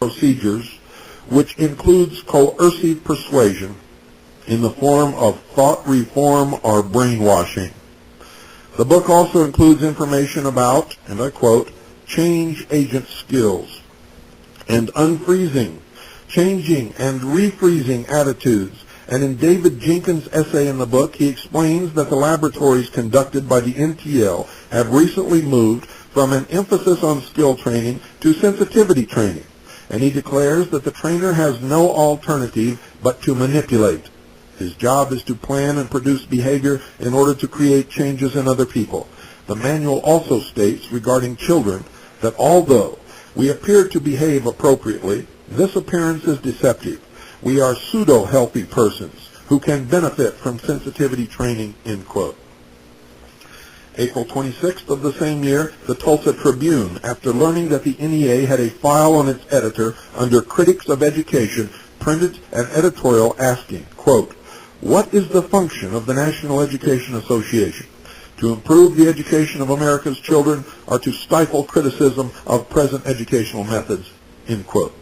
procedures, which includes coercive persuasion in the form of thought reform or brainwashing. The book also includes information about, and I quote, change agent skills and unfreezing, changing and refreezing attitudes. And in David Jenkins' essay in the book, he explains that the laboratories conducted by the NTL have recently moved from an emphasis on skill training to sensitivity training. And he declares that the trainer has no alternative but to manipulate. His job is to plan and produce behavior in order to create changes in other people. The manual also states regarding children that although we appear to behave appropriately, this appearance is deceptive. We are pseudo-healthy persons who can benefit from sensitivity training, end quote. April 26th of the same year, the Tulsa Tribune, after learning that the NEA had a file on its editor under Critics of Education, printed an editorial asking, quote, what is the function of the National Education Association? To improve the education of America's children or to stifle criticism of present educational methods, end quote.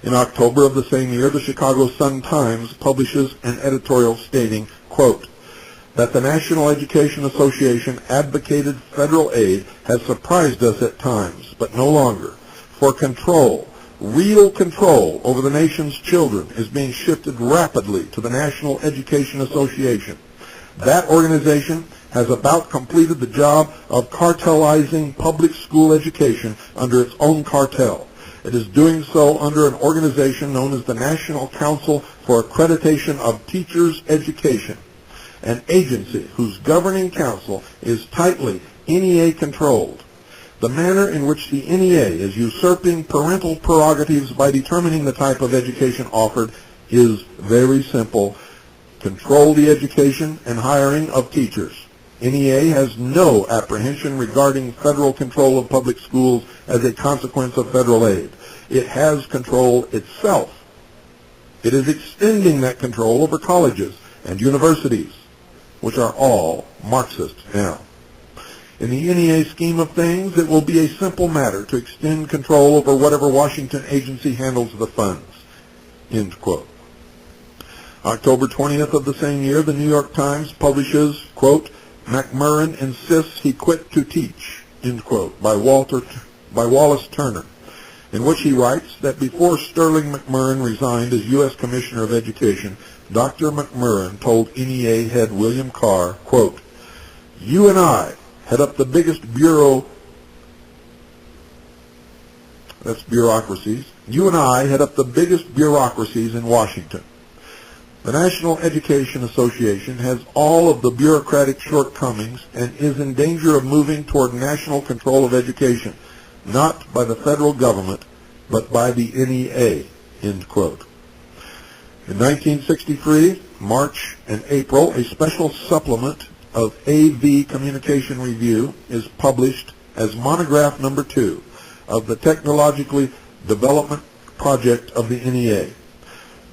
In October of the same year, the Chicago Sun-Times publishes an editorial stating, quote, that the National Education Association advocated federal aid has surprised us at times, but no longer. For control, real control over the nation's children is being shifted rapidly to the National Education Association. That organization has about completed the job of cartelizing public school education under its own cartel. It is doing so under an organization known as the National Council for Accreditation of Teachers' Education, an agency whose governing council is tightly NEA controlled. The manner in which the NEA is usurping parental prerogatives by determining the type of education offered is very simple. Control the education and hiring of teachers. NEA has no apprehension regarding federal control of public schools as a consequence of federal aid. It has control itself. It is extending that control over colleges and universities, which are all Marxist now. In the NEA scheme of things, it will be a simple matter to extend control over whatever Washington agency handles the funds, end quote. October 20th of the same year, the New York Times publishes, quote, McMurrin insists he quit to teach, end quote, by Wallace Turner, in which he writes that before Sterling McMurrin resigned as U.S. Commissioner of Education, Dr. McMurrin told NEA head William Carr, quote, you and I head up the biggest bureaucracies. You and I head up the biggest bureaucracies in Washington. The National Education Association has all of the bureaucratic shortcomings and is in danger of moving toward national control of education, not by the federal government, but by the NEA, end quote. In 1963, March and April, a special supplement of AV Communication Review is published as monograph number 2 of the Technologically Development Project of the NEA.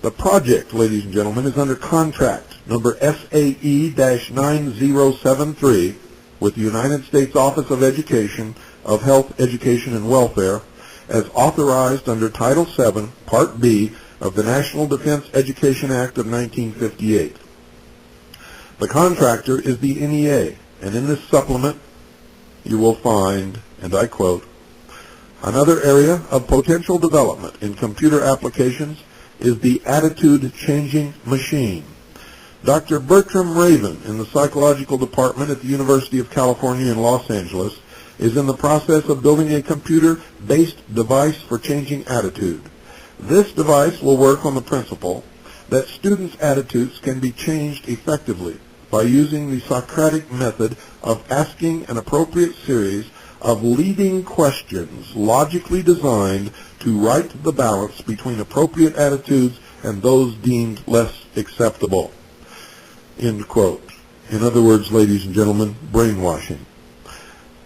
The project, ladies and gentlemen, is under contract number SAE-9073 with the United States Office of Education, of Health, Education, and Welfare as authorized under Title VII, Part B of the National Defense Education Act of 1958. The contractor is the NEA, and in this supplement you will find, and I quote, another area of potential development in computer applications is the attitude-changing machine. Dr. Bertram Raven in the psychological department at the University of California in Los Angeles is in the process of building a computer-based device for changing attitude. This device will work on the principle that students' attitudes can be changed effectively by using the Socratic method of asking an appropriate series of leading questions logically designed to right the balance between appropriate attitudes and those deemed less acceptable. End quote. In other words, ladies and gentlemen, brainwashing.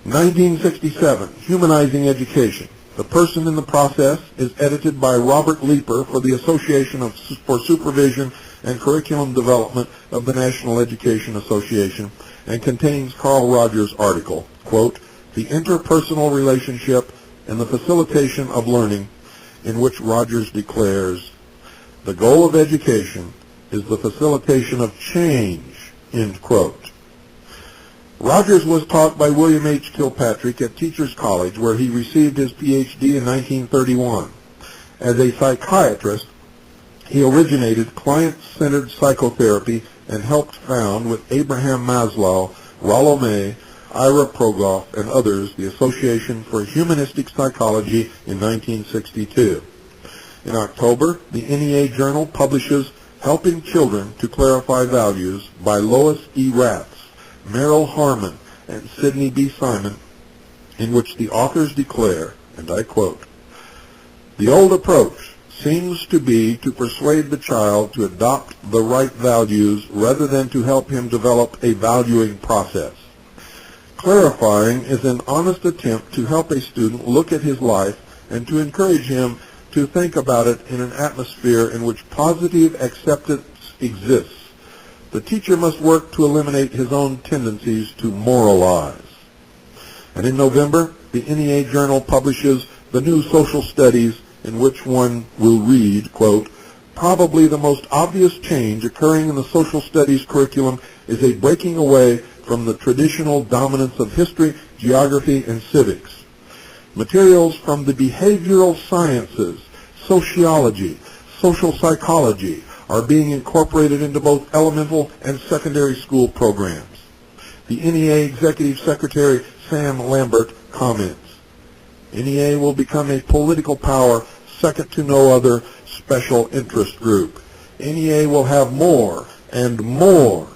1967, Humanizing Education. The Person in the Process is edited by Robert Leeper for the Association for Supervision and Curriculum Development of the National Education Association and contains Carl Rogers' article, quote, The Interpersonal Relationship and the Facilitation of Learning in which Rogers declares, "The goal of education is the facilitation of change," end quote. Rogers was taught by William H. Kilpatrick at Teachers College, where he received his Ph.D. in 1931. As a psychiatrist, he originated client-centered psychotherapy and helped found, with Abraham Maslow, Rollo May, Ira Progoff, and others, the Association for Humanistic Psychology in 1962. In October, the NEA Journal publishes Helping Children to Clarify Values by Lois E. Ratz, Merrill Harmon, and Sidney B. Simon, in which the authors declare, and I quote, "The old approach seems to be to persuade the child to adopt the right values rather than to help him develop a valuing process. Clarifying is an honest attempt to help a student look at his life and to encourage him to think about it in an atmosphere in which positive acceptance exists. The teacher must work to eliminate his own tendencies to moralize." And in November, the NEA Journal publishes the new social studies, in which one will read, quote, "Probably the most obvious change occurring in the social studies curriculum is a breaking away from the traditional dominance of history, geography, and civics. Materials from the behavioral sciences, sociology, social psychology are being incorporated into both elemental and secondary school programs." The NEA Executive Secretary Sam Lambert comments, "NEA will become a political power second to no other special interest group. NEA will have more and more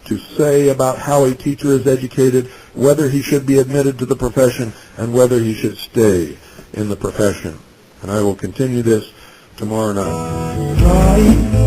to say about how a teacher is educated, whether he should be admitted to the profession, and whether he should stay in the profession." And I will continue this tomorrow night.